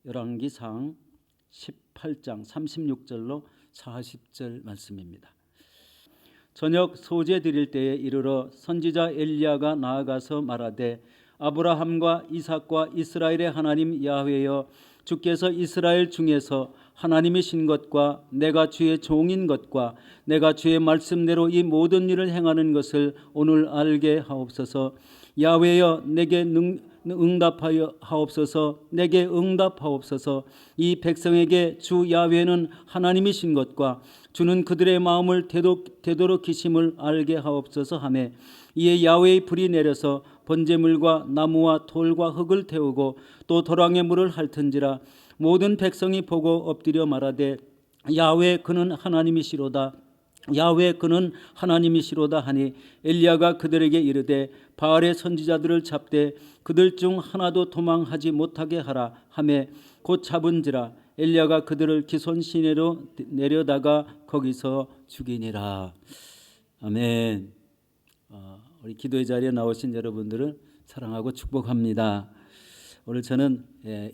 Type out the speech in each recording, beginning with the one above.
열왕기상 18장 36절로 40절 말씀입니다. 저녁 소제 드릴 때에 이르러 선지자 엘리야가 나아가서 말하되 아브라함과 이삭과 이스라엘의 하나님 야훼여 주께서 이스라엘 중에서 하나님이신 것과 내가 주의 종인 것과 내가 주의 말씀대로 이 모든 일을 행하는 것을 오늘 알게 하옵소서. 야훼여 내게 응답하여 하옵소서. 내게 응답하옵소서. 이 백성에게 주 야훼는 하나님이신 것과 주는 그들의 마음을 되도록히심을 알게 하옵소서 하매 이에 야훼의 불이 내려서 번제물과 나무와 돌과 흙을 태우고 또 도랑의 물을 핥은지라 모든 백성이 보고 엎드려 말하되 야훼 그는 하나님이시로다. 야훼 그는 하나님이시로다 하니 엘리야가 그들에게 이르되 바알의 선지자들을 잡되 그들 중 하나도 도망하지 못하게 하라 하매 곧 잡은지라 엘리야가 그들을 기손 시내로 내려다가 거기서 죽이니라. 아멘. 우리 기도의 자리에 나오신 여러분들을 사랑하고 축복합니다. 오늘 저는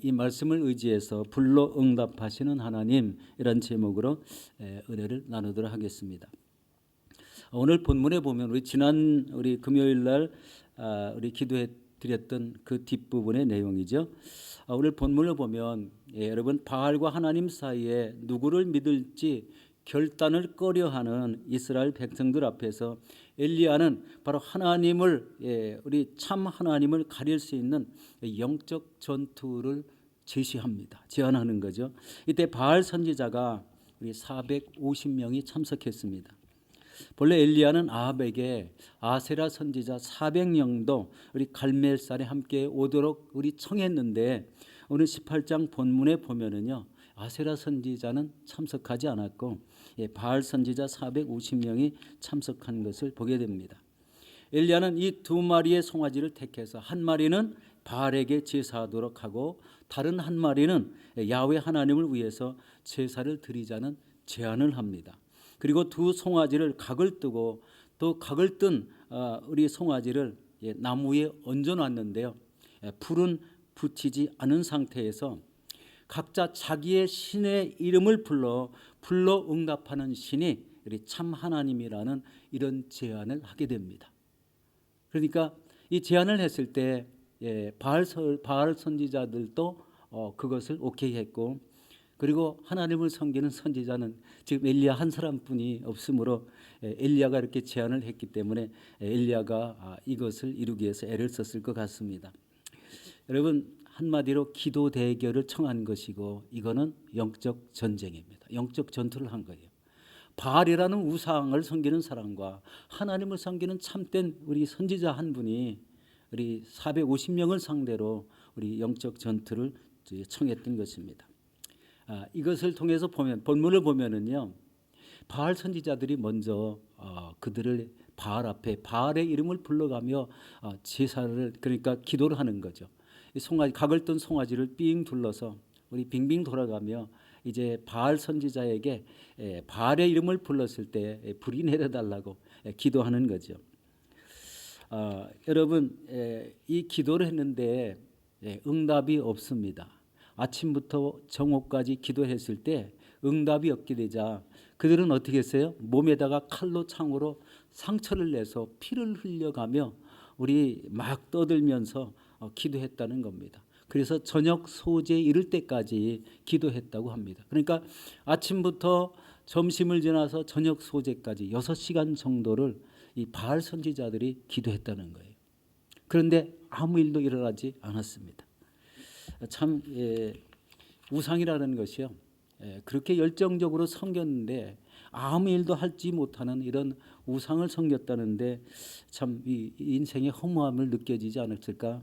이 말씀을 의지해서 불로 응답하시는 하나님 이런 제목으로 은혜를 나누도록 하겠습니다. 오늘 본문에 보면 우리 금요일 날 우리 기도해 드렸던 그 뒷부분의 내용이죠. 오늘 본문을 보면 여러분 바알과 하나님 사이에 누구를 믿을지 결단을 꺼려하는 이스라엘 백성들 앞에서 엘리야는 바로 하나님을 우리 참 하나님을 가릴 수 있는 영적 전투를 제안하는 거죠. 이때 바알 선지자가 우리 450명이 참석했습니다. 본래 엘리야는 아합에게 아세라 선지자 400명도 우리 갈멜산에 함께 오도록 우리 청했는데 오늘 18장 본문에 보면은요 아세라 선지자는 참석하지 않았고 바알 선지자 450명이 참석한 것을 보게 됩니다. 엘리야는 이 두 마리의 송아지를 택해서 한 마리는 바알에게 제사하도록 하고 다른 한 마리는 야훼 하나님을 위해서 제사를 드리자는 제안을 합니다. 그리고 두 송아지를 각을 뜨고 또 각을 뜬 우리 송아지를 나무에 얹어놨는데요. 불은 붙이지 않은 상태에서 각자 자기의 신의 이름을 불러 응답하는 신이 우리 참 하나님이라는 이런 제안을 하게 됩니다. 그러니까 이 제안을 했을 때 바알 선지자들도 그것을 오케이 했고 그리고 하나님을 섬기는 선지자는 지금 엘리야 한 사람뿐이 없으므로 엘리야가 이렇게 제안을 했기 때문에 엘리야가 이것을 이루기 위해서 애를 썼을 것 같습니다. 여러분 한마디로 기도 대결을 청한 것이고 이거는 영적 전쟁입니다. 영적 전투를 한 거예요. 바알이라는 우상을 섬기는 사람과 하나님을 섬기는 참된 우리 선지자 한 분이 우리 450명을 상대로 우리 영적 전투를 청했던 것입니다. 이것을 통해서 보면 본문을 보면은요 바알 선지자들이 먼저 그들을 바알 앞에 바알의 이름을 불러가며 제사를 그러니까 기도를 하는 거죠. 각을 뜬 송아지를 삥 둘러서 우리 빙빙 돌아가며 이제 바알 선지자에게 바알의 이름을 불렀을 때 불이 내려달라고 기도하는 거죠. 여러분 이 기도를 했는데 응답이 없습니다. 아침부터 정오까지 기도했을 때 응답이 없게 되자 그들은 어떻게 했어요? 몸에다가 칼로 창으로 상처를 내서 피를 흘려가며 우리 막 떠들면서 기도했다는 겁니다. 그래서 저녁 소제 이를 때까지 기도했다고 합니다. 그러니까 아침부터 점심을 지나서 저녁 소제까지 6시간 정도를 이 바알 선지자들이 기도했다는 거예요. 그런데 아무 일도 일어나지 않았습니다. 참 우상이라는 것이요 그렇게 열정적으로 섬겼는데 아무 일도 하지 못하는 이런 우상을 섬겼다는데 참 이 인생의 허무함을 느껴지지 않았을까?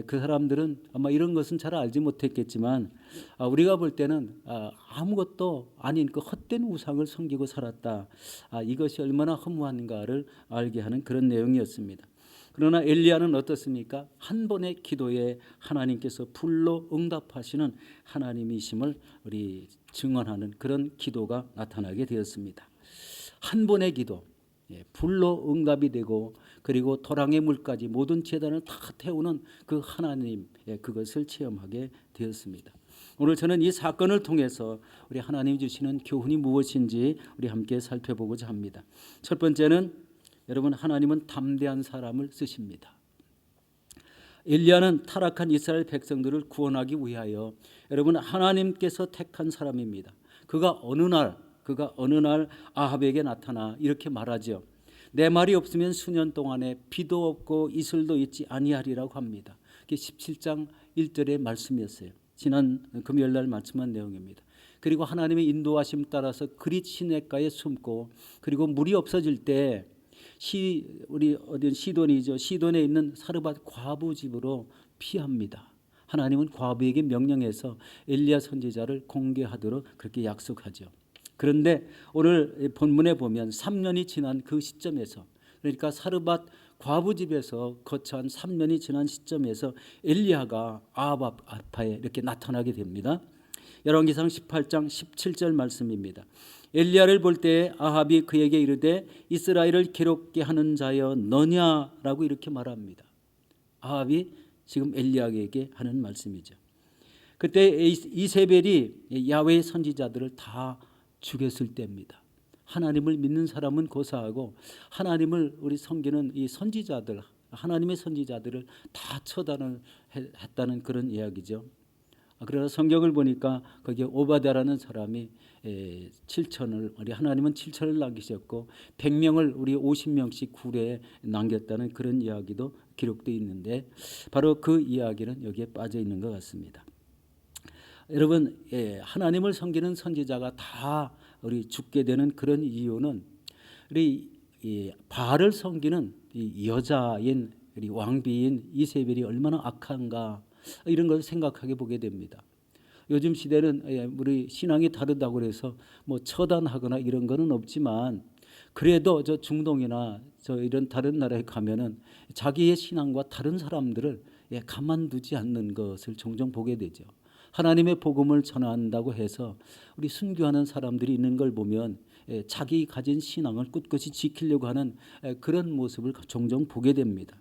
그 사람들은 아마 이런 것은 잘 알지 못했겠지만 우리가 볼 때는 아무것도 아닌 그 헛된 우상을 섬기고 살았다. 이것이 얼마나 허무한가를 알게 하는 그런 내용이었습니다. 그러나 엘리야는 어떻습니까? 한 번의 기도에 하나님께서 불로 응답하시는 하나님이심을 우리 증언하는 그런 기도가 나타나게 되었습니다. 한 번의 기도, 불로 응답이 되고 그리고 도랑의 물까지 모든 제단을 다 태우는 그 하나님 그것을 체험하게 되었습니다. 오늘 저는 이 사건을 통해서 우리 하나님이 주시는 교훈이 무엇인지 우리 함께 살펴보고자 합니다. 첫 번째는 여러분, 하나님은 담대한 사람을 쓰십니다. 엘리야는 타락한 이스라엘 백성들을 구원하기 위하여 여러분 하나님께서 택한 사람입니다. 그가 어느 날 아합에게 나타나 이렇게 말하죠. 내 말이 없으면 수년 동안에 비도 없고 이슬도 있지 아니하리라고 합니다. 그게 17장 1절의 말씀이었어요. 지난 금요일 날 말씀한 내용입니다. 그리고 하나님의 인도하심 따라서 그릿 시냇가에 숨고, 그리고 물이 없어질 때 우리 어디 시돈이죠. 시돈에 있는 사르밧 과부 집으로 피합니다. 하나님은 과부에게 명령해서 엘리야 선지자를 공개하도록 그렇게 약속하죠. 그런데 오늘 본문에 보면 3년이 지난 그 시점에서, 그러니까 사르밧 과부 집에서 거처한 3년이 지난 시점에서 엘리야가 아합 앞에 이렇게 나타나게 됩니다. 열왕기상 18장 17절 말씀입니다. 엘리야를 볼 때 아합이 그에게 이르되 이스라엘을 괴롭게 하는 자여 너냐라고 이렇게 말합니다. 아합이 지금 엘리야에게 하는 말씀이죠. 그때 이세벨이 야훼의 선지자들을 다 죽였을 때입니다. 하나님을 믿는 사람은 고사하고 하나님을 우리 섬기는 이 선지자들, 하나님의 선지자들을 다 처단을 했다는 그런 이야기죠. 그러나 성경을 보니까 거기에 오바댜라는 사람이 7천을, 우리 하나님은 7천을 남기셨고 100명을 우리 50명씩 굴에 남겼다는 그런 이야기도 기록되어 있는데, 바로 그 이야기는 여기에 빠져 있는 것 같습니다. 여러분, 하나님을 섬기는 선지자가 다 우리 죽게 되는 그런 이유는 우리 바알을 섬기는 이 여자인 우리 왕비인 이세벨이 얼마나 악한가, 이런 걸 생각하게 보게 됩니다. 요즘 시대는 우리 신앙이 다르다고 해서 뭐 처단하거나 이런 거는 없지만, 그래도 저 중동이나 저 이런 다른 나라에 가면은 자기의 신앙과 다른 사람들을 가만두지 않는 것을 종종 보게 되죠. 하나님의 복음을 전한다고 해서 우리 순교하는 사람들이 있는 걸 보면 자기 가진 신앙을 꿋꿋이 지키려고 하는 그런 모습을 종종 보게 됩니다.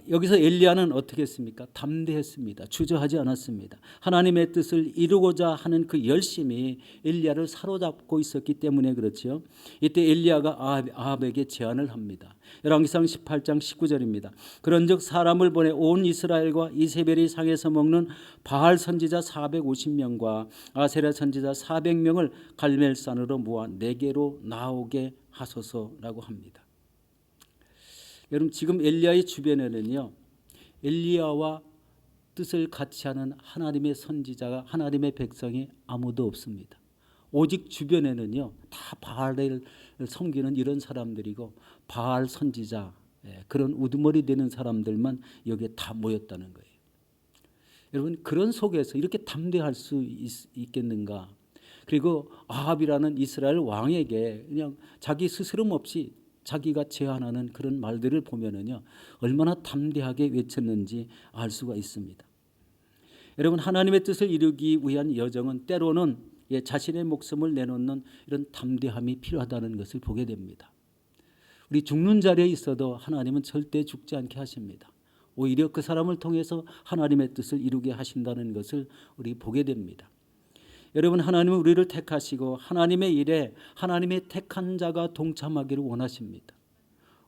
여기서 엘리야는 어떻게 했습니까? 담대했습니다. 주저하지 않았습니다. 하나님의 뜻을 이루고자 하는 그 열심이 엘리야를 사로잡고 있었기 때문에 그렇죠. 이때 엘리야가 아합에게 제안을 합니다. 열왕기상 18장 19절입니다. 그런즉 사람을 보내 온 이스라엘과 이세벨이 상에서 먹는 바알 선지자 450명과 아세라 선지자 400명을 갈멜산으로 모아 내게로 나오게 하소서라고 합니다. 여러분, 지금 엘리야의 주변에는요, 엘리야와 뜻을 같이 하는 하나님의 선지자가, 하나님의 백성이 아무도 없습니다. 오직 주변에는요, 다 바알을 섬기는 이런 사람들이고 바알 선지자, 그런 우두머리 되는 사람들만 여기에 다 모였다는 거예요. 여러분, 그런 속에서 이렇게 담대할 수 있겠는가? 그리고 아합이라는 이스라엘 왕에게 그냥 자기 스스럼 없이 자기가 제안하는 그런 말들을 보면은요, 얼마나 담대하게 외쳤는지 알 수가 있습니다. 여러분, 하나님의 뜻을 이루기 위한 여정은 때로는 자신의 목숨을 내놓는 이런 담대함이 필요하다는 것을 보게 됩니다. 우리 죽는 자리에 있어도 하나님은 절대 죽지 않게 하십니다. 오히려 그 사람을 통해서 하나님의 뜻을 이루게 하신다는 것을 우리 보게 됩니다. 여러분, 하나님은 우리를 택하시고 하나님의 일에 하나님의 택한 자가 동참하기를 원하십니다.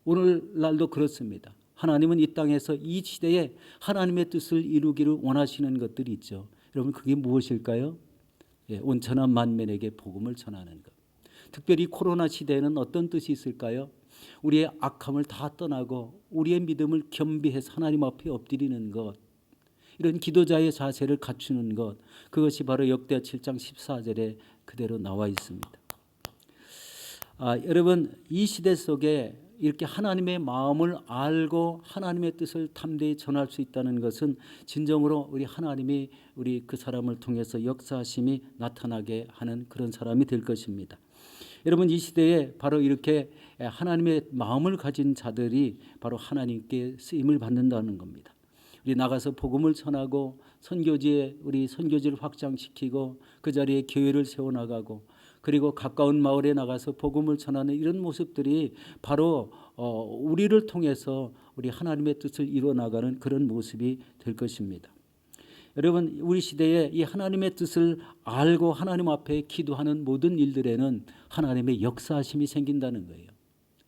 오늘날도 그렇습니다. 하나님은 이 땅에서 이 시대에 하나님의 뜻을 이루기를 원하시는 것들이 있죠. 여러분, 그게 무엇일까요? 온천한 만민에게 복음을 전하는 것. 특별히 코로나 시대에는 어떤 뜻이 있을까요? 우리의 악함을 다 떠나고 우리의 믿음을 겸비해서 하나님 앞에 엎드리는 것, 이런 기도자의 자세를 갖추는 것, 그것이 바로 역대하 7장 14절에 그대로 나와 있습니다. 여러분, 이 시대 속에 이렇게 하나님의 마음을 알고 하나님의 뜻을 담대히 전할 수 있다는 것은 진정으로 우리 하나님이 우리 그 사람을 통해서 역사하심이 나타나게 하는 그런 사람이 될 것입니다. 여러분, 이 시대에 바로 이렇게 하나님의 마음을 가진 자들이 바로 하나님께 쓰임을 받는다는 겁니다. 우리 나가서 복음을 전하고 우리 선교지를 확장시키고 그 자리에 교회를 세워나가고, 그리고 가까운 마을에 나가서 복음을 전하는 이런 모습들이 바로 우리를 통해서 우리 하나님의 뜻을 이루어나가는 그런 모습이 될 것입니다. 여러분, 우리 시대에 이 하나님의 뜻을 알고 하나님 앞에 기도하는 모든 일들에는 하나님의 역사하심이 생긴다는 거예요.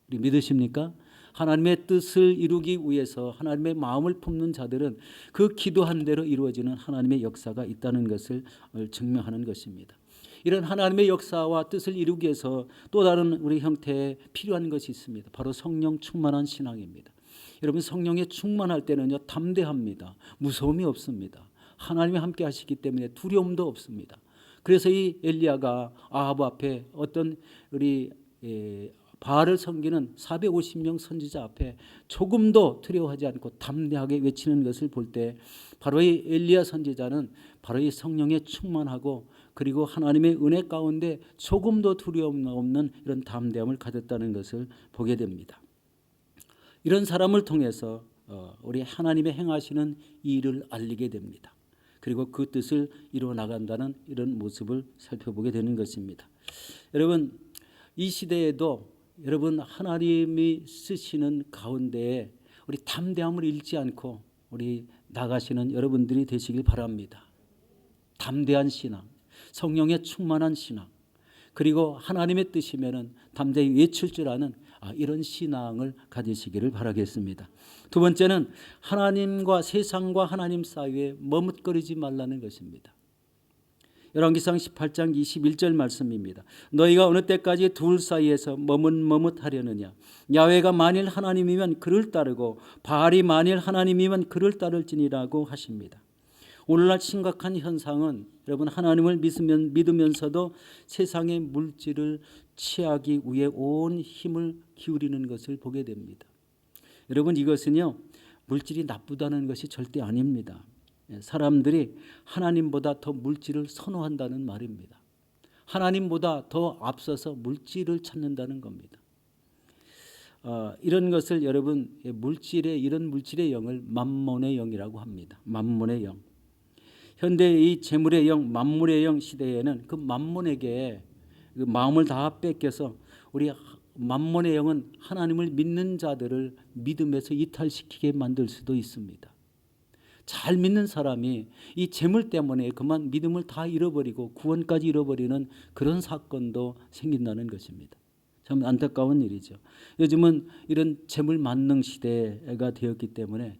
우리 믿으십니까? 하나님의 뜻을 이루기 위해서 하나님의 마음을 품는 자들은 그 기도한 대로 이루어지는 하나님의 역사가 있다는 것을 증명하는 것입니다. 이런 하나님의 역사와 뜻을 이루기 위해서 또 다른 우리 형태에 필요한 것이 있습니다. 바로 성령 충만한 신앙입니다. 여러분, 성령에 충만할 때는요, 담대합니다. 무서움이 없습니다. 하나님이 함께 하시기 때문에 두려움도 없습니다. 그래서 이 엘리야가 아합 앞에 어떤 우리 바알을 섬기는 450명 선지자 앞에 조금도 두려워하지 않고 담대하게 외치는 것을 볼 때 바로 이 엘리야 선지자는 바로 이 성령에 충만하고 그리고 하나님의 은혜 가운데 조금도 두려움 없는 이런 담대함을 가졌다는 것을 보게 됩니다. 이런 사람을 통해서 우리 하나님의 행하시는 일을 알리게 됩니다. 그리고 그 뜻을 이루어 나간다는 이런 모습을 살펴보게 되는 것입니다. 여러분, 이 시대에도 여러분 하나님이 쓰시는 가운데에 우리 담대함을 잃지 않고 우리 나가시는 여러분들이 되시길 바랍니다. 담대한 신앙, 성령에 충만한 신앙, 그리고 하나님의 뜻이면은 담대히 외칠 줄 아는 이런 신앙을 가지시기를 바라겠습니다. 두 번째는 하나님과 세상과 하나님 사이에 머뭇거리지 말라는 것입니다. 열왕기상 18장 21절 말씀입니다. 너희가 어느 때까지 둘 사이에서 머뭇머뭇하려느냐. 야훼가 만일 하나님이면 그를 따르고 바알이 만일 하나님이면 그를 따를지니라고 하십니다. 오늘날 심각한 현상은 여러분 하나님을 믿으면서도 세상의 물질을 취하기 위해 온 힘을 기울이는 것을 보게 됩니다. 여러분, 이것은요, 물질이 나쁘다는 것이 절대 아닙니다. 사람들이 하나님보다 더 물질을 선호한다는 말입니다. 하나님보다 더 앞서서 물질을 찾는다는 겁니다. 이런 것을 여러분 이런 물질의 영을 맘몬의 영이라고 합니다. 맘몬의 영. 현대의 이 재물의 영, 만물의 영 시대에는 그 맘몬에게 그 마음을 다 뺏겨서 우리 맘몬의 영은 하나님을 믿는 자들을 믿음에서 이탈시키게 만들 수도 있습니다. 잘 믿는 사람이 이 재물 때문에 그만 믿음을 다 잃어버리고 구원까지 잃어버리는 그런 사건도 생긴다는 것입니다. 참 안타까운 일이죠. 요즘은 이런 재물 만능 시대가 되었기 때문에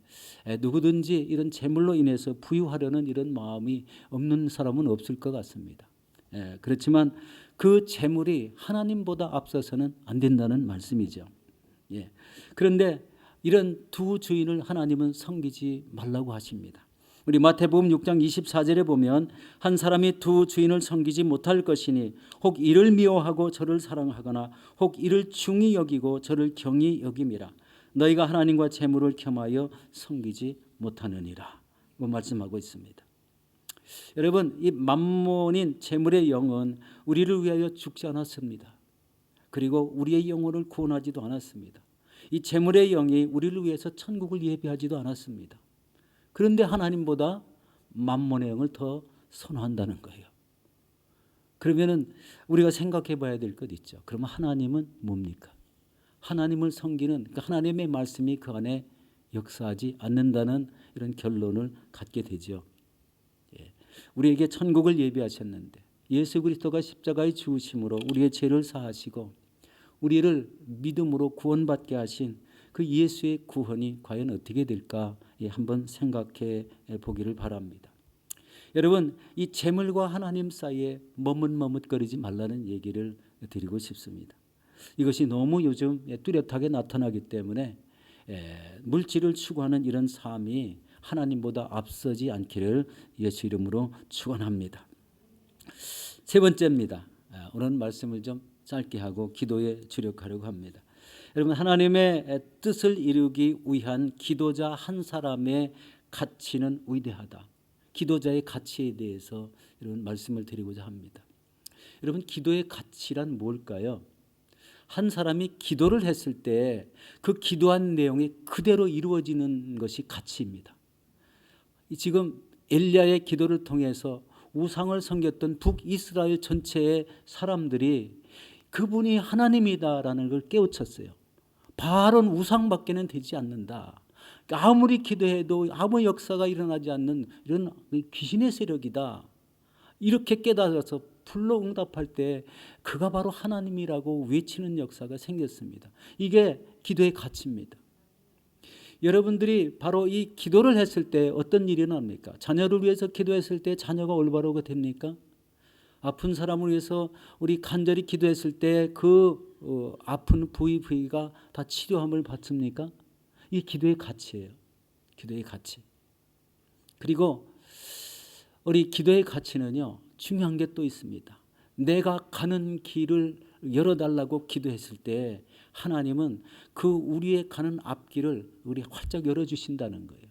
누구든지 이런 재물로 인해서 부유하려는 이런 마음이 없는 사람은 없을 것 같습니다. 그렇지만 그 재물이 하나님보다 앞서서는 안 된다는 말씀이죠. 그런데 이런 두 주인을 하나님은 섬기지 말라고 하십니다. 우리 마태복음 6장 24절에 보면 한 사람이 두 주인을 섬기지 못할 것이니 혹 이를 미워하고 저를 사랑하거나 혹 이를 중히 여기고 저를 경히 여김이라. 너희가 하나님과 재물을 겸하여 섬기지 못하느니라. 말씀하고 있습니다. 여러분, 이 만몬인 재물의 영은 우리를 위하여 죽지 않았습니다. 그리고 우리의 영혼을 구원하지도 않았습니다. 이 재물의 영이 우리를 위해서 천국을 예비하지도 않았습니다. 그런데 하나님보다 만몬의 영을 더 선호한다는 거예요. 그러면은 우리가 생각해 봐야 될 것 있죠. 그러면 하나님은 뭡니까? 하나님을 섬기는 하나님의 말씀이 그 안에 역사하지 않는다는 이런 결론을 갖게 되죠. 우리에게 천국을 예비하셨는데 예수 그리스도가 십자가에 죽으심으로 우리의 죄를 사하시고 우리를 믿음으로 구원받게 하신 그 예수의 구원이 과연 어떻게 될까 한번 생각해 보기를 바랍니다. 여러분, 이 재물과 하나님 사이에 머뭇머뭇거리지 말라는 얘기를 드리고 싶습니다. 이것이 너무 요즘 뚜렷하게 나타나기 때문에 물질을 추구하는 이런 삶이 하나님보다 앞서지 않기를 예수 이름으로 축원합니다. 세 번째입니다. 오늘 말씀을 좀 짧게 하고 기도에 주력하려고 합니다. 여러분, 하나님의 뜻을 이루기 위한 기도자 한 사람의 가치는 위대하다. 기도자의 가치에 대해서 이런 말씀을 드리고자 합니다. 여러분, 기도의 가치란 뭘까요? 한 사람이 기도를 했을 때 그 기도한 내용이 그대로 이루어지는 것이 가치입니다. 지금 엘리야의 기도를 통해서 우상을 섬겼던 북이스라엘 전체의 사람들이 그분이 하나님이다라는 걸 깨우쳤어요. 바알은 우상밖에는 되지 않는다. 아무리 기도해도 아무 역사가 일어나지 않는 이런 귀신의 세력이다. 이렇게 깨달아서 불로 응답할 때 그가 바로 하나님이라고 외치는 역사가 생겼습니다. 이게 기도의 가치입니다. 여러분들이 바로 이 기도를 했을 때 어떤 일이 일어납니까? 자녀를 위해서 기도했을 때 자녀가 올바르게 됩니까? 아픈 사람을 위해서 우리 간절히 기도했을 때 그 아픈 부위가 다 치료함을 받습니까? 이 기도의 가치예요. 기도의 가치. 그리고 우리 기도의 가치는요, 중요한 게 또 있습니다. 내가 가는 길을 열어달라고 기도했을 때 하나님은 그 우리의 가는 앞길을 우리 활짝 열어주신다는 거예요.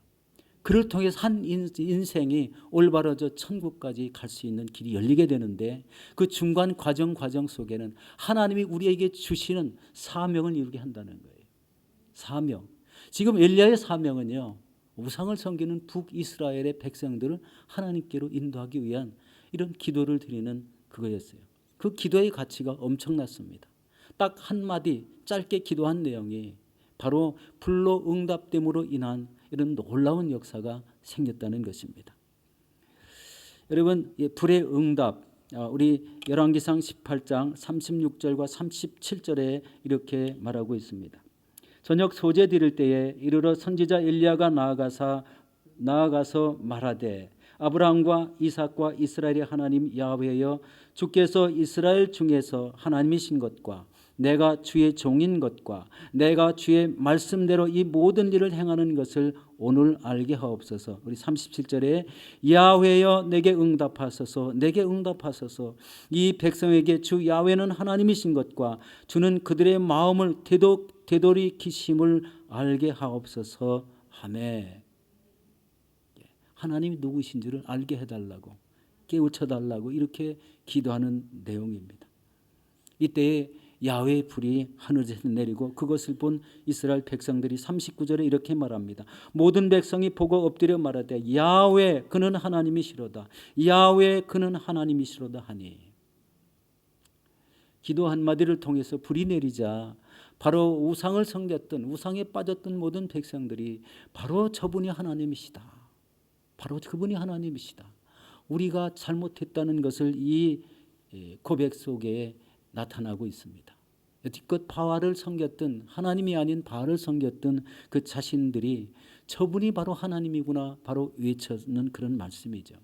그를 통해서 한 인생이 올바라져 천국까지 갈 수 있는 길이 열리게 되는데 그 중간 과정 속에는 하나님이 우리에게 주시는 사명을 이루게 한다는 거예요. 사명. 지금 엘리야의 사명은요, 우상을 섬기는 북이스라엘의 백성들을 하나님께로 인도하기 위한 이런 기도를 드리는 그거였어요. 그 기도의 가치가 엄청났습니다. 딱 한마디 짧게 기도한 내용이 바로 불로 응답됨으로 인한 이런 놀라운 역사가 생겼다는 것입니다. 여러분, 불의 응답, 우리 열왕기상 18장 36절과 37절에 이렇게 말하고 있습니다. 저녁 소재 드릴 때에 이르러 선지자 엘리야가 나아가서 말하되 아브라함과 이삭과 이스라엘의 하나님 야훼여 주께서 이스라엘 중에서 하나님이신 것과 내가 주의 종인 것과 내가 주의 말씀대로 이 모든 일을 행하는 것을 오늘 알게 하옵소서. 우리 37절에 야훼여 내게 응답하소서. 내게 응답하소서. 이 백성에게 주 야훼는 하나님이신 것과 주는 그들의 마음을 되돌이키심을 알게 하옵소서 하매. 하나님이 누구신지를 알게 해달라고, 깨우쳐달라고 이렇게 기도하는 내용입니다. 이때에 야훼의 불이 하늘에서 내리고 그것을 본 이스라엘 백성들이 39절에 이렇게 말합니다. 모든 백성이 보고 엎드려 말하되 야훼 그는 하나님이시로다. 야훼 그는 하나님이시로다 하니. 기도 한마디를 통해서 불이 내리자 바로 우상을 섬겼던, 우상에 빠졌던 모든 백성들이 바로 저분이 하나님이시다. 바로 그분이 하나님이시다. 우리가 잘못했다는 것을 이 고백 속에 나타나고 있습니다. 여태껏 바알을 섬겼던, 하나님이 아닌 바알을 섬겼던 그 자신들이 저분이 바로 하나님이구나 바로 외쳐는 그런 말씀이죠.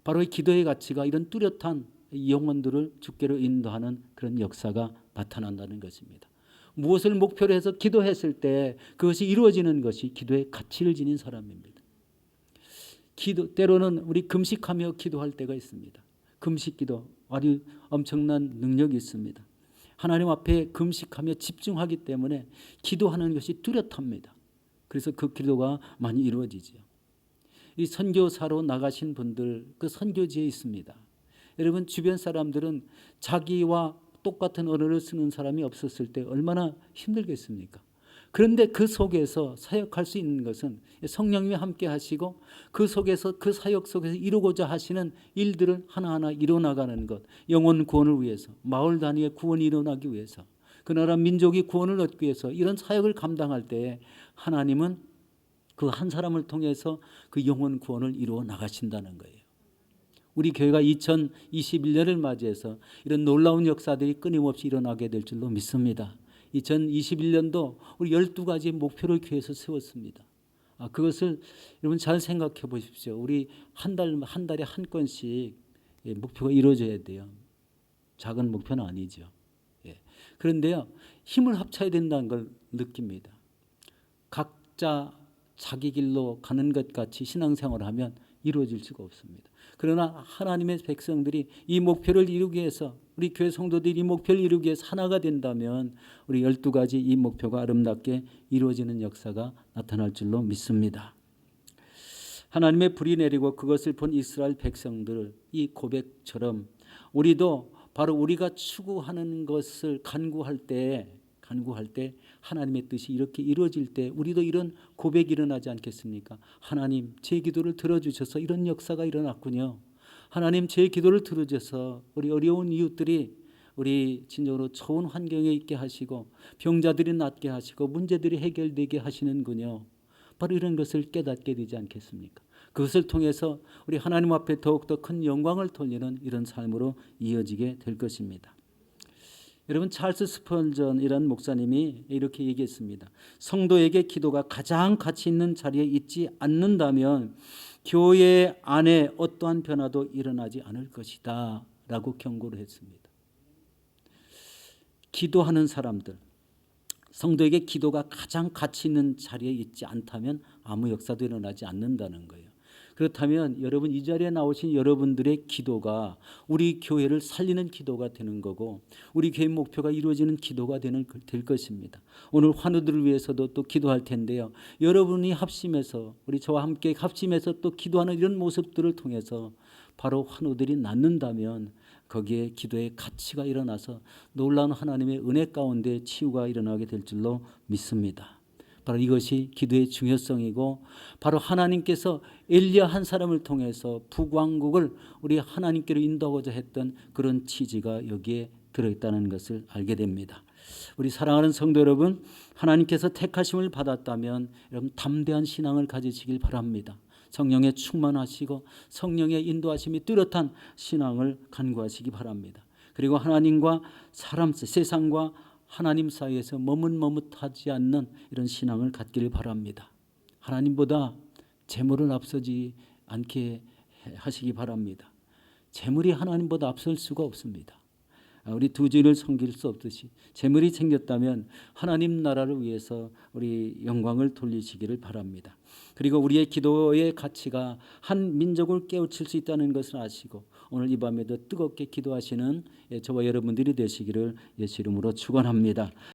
바로 이 기도의 가치가 이런 뚜렷한 영혼들을 주께로 인도하는 그런 역사가 나타난다는 것입니다. 무엇을 목표로 해서 기도했을 때 그것이 이루어지는 것이 기도의 가치를 지닌 사람입니다. 때로는 우리 금식하며 기도할 때가 있습니다. 금식기도 아주 엄청난 능력이 있습니다. 하나님 앞에 금식하며 집중하기 때문에 기도하는 것이 뚜렷합니다. 그래서 그 기도가 많이 이루어지죠. 이 선교사로 나가신 분들 그 선교지에 있습니다. 여러분 주변 사람들은 자기와 똑같은 언어를 쓰는 사람이 없었을 때 얼마나 힘들겠습니까? 그런데 그 속에서 사역할 수 있는 것은 성령님이 함께 하시고 그 속에서 그 사역 속에서 이루고자 하시는 일들을 하나하나 이뤄나가는 것, 영혼 구원을 위해서, 마을 단위의 구원이 일어나기 위해서, 그 나라 민족이 구원을 얻기 위해서 이런 사역을 감당할 때 하나님은 그 한 사람을 통해서 그 영혼 구원을 이루어 나가신다는 거예요. 우리 교회가 2021년을 맞이해서 이런 놀라운 역사들이 끊임없이 일어나게 될 줄로 믿습니다. 2021년도 우리 12가지 목표를 교회에서 세웠습니다. 그것을 여러분 잘 생각해 보십시오. 우리 한 달에 한 건씩 목표가 이루어져야 돼요. 작은 목표는 아니죠. 그런데요, 힘을 합쳐야 된다는 걸 느낍니다. 각자 자기 길로 가는 것 같이 신앙생활을 하면 이루어질 수가 없습니다. 그러나 하나님의 백성들이 이 목표를 이루기 위해서, 우리 교회 성도들이 이 목표를 이루기 위해서 하나가 된다면 우리 12가지 이 목표가 아름답게 이루어지는 역사가 나타날 줄로 믿습니다. 하나님의 불이 내리고 그것을 본 이스라엘 백성들, 이 고백처럼 우리도 바로 우리가 추구하는 것을 간구할 때 하나님의 뜻이 이렇게 이루어질 때 우리도 이런 고백이 일어나지 않겠습니까? 하나님 제 기도를 들어주셔서 이런 역사가 일어났군요. 하나님 제 기도를 들어주셔서 우리 어려운 이웃들이 우리 진정으로 좋은 환경에 있게 하시고 병자들이 낫게 하시고 문제들이 해결되게 하시는군요. 바로 이런 것을 깨닫게 되지 않겠습니까? 그것을 통해서 우리 하나님 앞에 더욱더 큰 영광을 돌리는 이런 삶으로 이어지게 될 것입니다. 여러분, 찰스 스펀전이라는 목사님이 이렇게 얘기했습니다. 성도에게 기도가 가장 가치 있는 자리에 있지 않는다면 교회 안에 어떠한 변화도 일어나지 않을 것이다 라고 경고를 했습니다. 기도하는 사람들, 성도에게 기도가 가장 가치 있는 자리에 있지 않다면 아무 역사도 일어나지 않는다는 거예요. 그렇다면 여러분, 이 자리에 나오신 여러분들의 기도가 우리 교회를 살리는 기도가 되는 거고 우리 교회 목표가 이루어지는 기도가 될 것입니다. 오늘 환우들을 위해서도 또 기도할 텐데요. 여러분이 합심해서 우리 저와 함께 합심해서 또 기도하는 이런 모습들을 통해서 바로 환우들이 낫는다면 거기에 기도의 가치가 일어나서 놀라운 하나님의 은혜 가운데 치유가 일어나게 될 줄로 믿습니다. 바로 이것이 기도의 중요성이고 바로 하나님께서 엘리야 한 사람을 통해서 북왕국을 우리 하나님께로 인도하고자 했던 그런 취지가 여기에 들어있다는 것을 알게 됩니다. 우리 사랑하는 성도 여러분, 하나님께서 택하심을 받았다면 여러분 담대한 신앙을 가지시길 바랍니다. 성령에 충만하시고 성령의 인도하심이 뚜렷한 신앙을 간구하시기 바랍니다. 그리고 하나님과 사람, 세상과 하나님 사이에서 머뭇머뭇하지 않는 이런 신앙을 갖기를 바랍니다. 하나님보다 재물을 앞서지 않게 하시기 바랍니다. 재물이 하나님보다 앞설 수가 없습니다. 우리 두 주인을 섬길 수 없듯이 재물이 생겼다면 하나님 나라를 위해서 우리 영광을 돌리시기를 바랍니다. 그리고 우리의 기도의 가치가 한 민족을 깨우칠 수 있다는 것을 아시고 오늘 이 밤에도 뜨겁게 기도하시는 저와 여러분들이 되시기를 예수 이름으로 축원합니다.